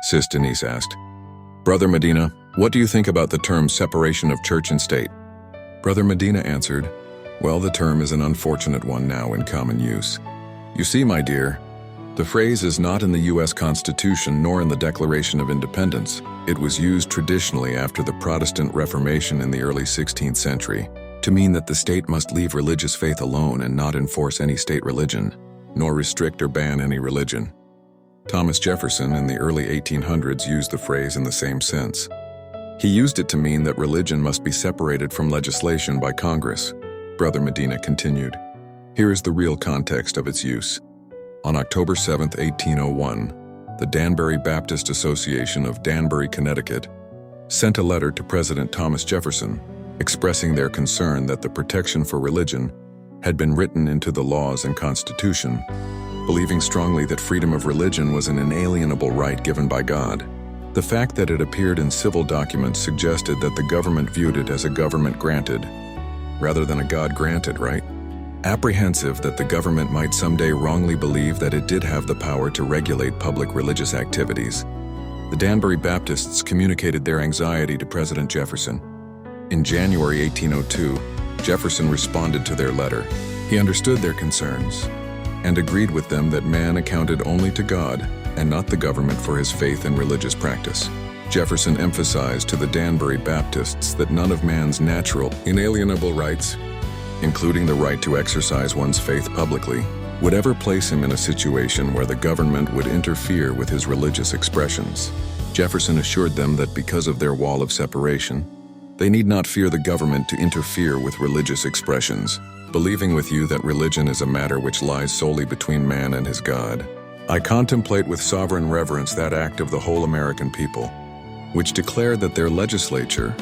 Sis Denise asked. Brother Medina, what do you think about the term separation of church and state? Brother Medina answered, well, the term is an unfortunate one now in common use. You see, my dear, the phrase is not in the U.S. Constitution nor in the Declaration of Independence. It was used traditionally after the Protestant Reformation in the early 16th century to mean that the state must leave religious faith alone and not enforce any state religion, nor restrict or ban any religion. Thomas Jefferson in the early 1800s used the phrase in the same sense. He used it to mean that religion must be separated from legislation by Congress. Brother Medina continued. Here is the real context of its use. On October 7, 1801, the Danbury Baptist Association of Danbury, Connecticut, sent a letter to President Thomas Jefferson expressing their concern that the protection for religion had been written into the laws and Constitution, believing strongly that freedom of religion was an inalienable right given by God. The fact that it appeared in civil documents suggested that the government viewed it as a government-granted, rather than a God-granted right. Apprehensive that the government might someday wrongly believe that it did have the power to regulate public religious activities, the Danbury Baptists communicated their anxiety to President Jefferson. In January 1802, Jefferson responded to their letter. He understood their concerns and agreed with them that man accounted only to God and not the government for his faith and religious practice. Jefferson emphasized to the Danbury Baptists that none of man's natural, inalienable rights, including the right to exercise one's faith publicly, would ever place him in a situation where the government would interfere with his religious expressions. Jefferson assured them that because of their wall of separation, they need not fear the government to interfere with religious expressions, believing with you that religion is a matter which lies solely between man and his God. I contemplate with sovereign reverence that act of the whole American people, which declared that their legislature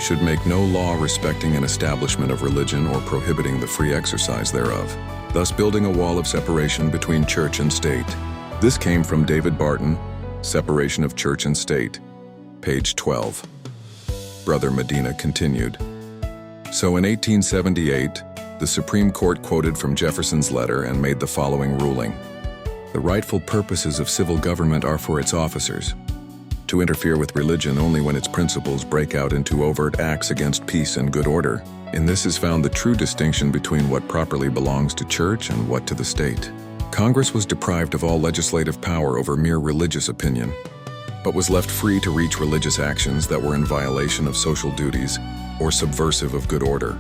should make no law respecting an establishment of religion or prohibiting the free exercise thereof, thus building a wall of separation between church and state. This came from David Barton, Separation of Church and State, page 12. Brother Medina continued. So in 1878, the Supreme Court quoted from Jefferson's letter and made the following ruling. The rightful purposes of civil government are for its officers to interfere with religion only when its principles break out into overt acts against peace and good order. In this is found the true distinction between what properly belongs to church and what to the state. Congress was deprived of all legislative power over mere religious opinion, but was left free to reach religious actions that were in violation of social duties or subversive of good order.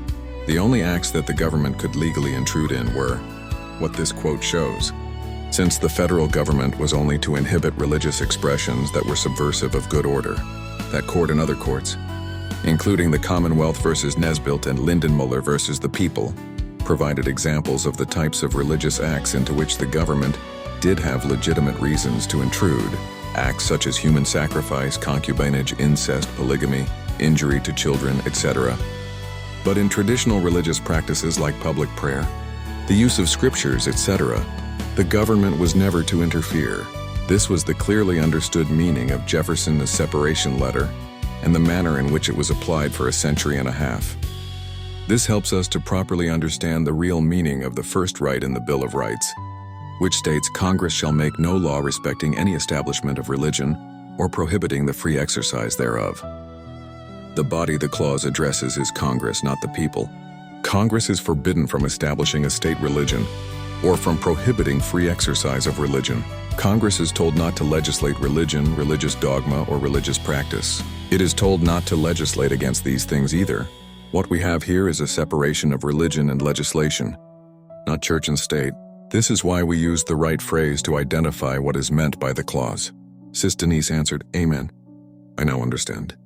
The only acts that the government could legally intrude in were what this quote shows. Since the federal government was only to inhibit religious expressions that were subversive of good order, that court and other courts, including the Commonwealth versus Nesbitt and Lindenmuller versus the People, provided examples of the types of religious acts into which the government did have legitimate reasons to intrude, acts such as human sacrifice, concubinage, incest, polygamy, injury to children, etc. But in traditional religious practices like public prayer, the use of scriptures, etc., the government was never to interfere. This was the clearly understood meaning of Jefferson's separation letter and the manner in which it was applied for a century and a half. This helps us to properly understand the real meaning of the first right in the Bill of Rights, which states Congress shall make no law respecting any establishment of religion or prohibiting the free exercise thereof. The body the clause addresses is Congress, not the people. Congress is forbidden from establishing a state religion or from prohibiting free exercise of religion. Congress is told not to legislate religion, religious dogma, or religious practice. It is told not to legislate against these things either. What we have here is a separation of religion and legislation, not church and state. This is why we use the right phrase to identify what is meant by the clause. Sis Denise answered, Amen. I now understand.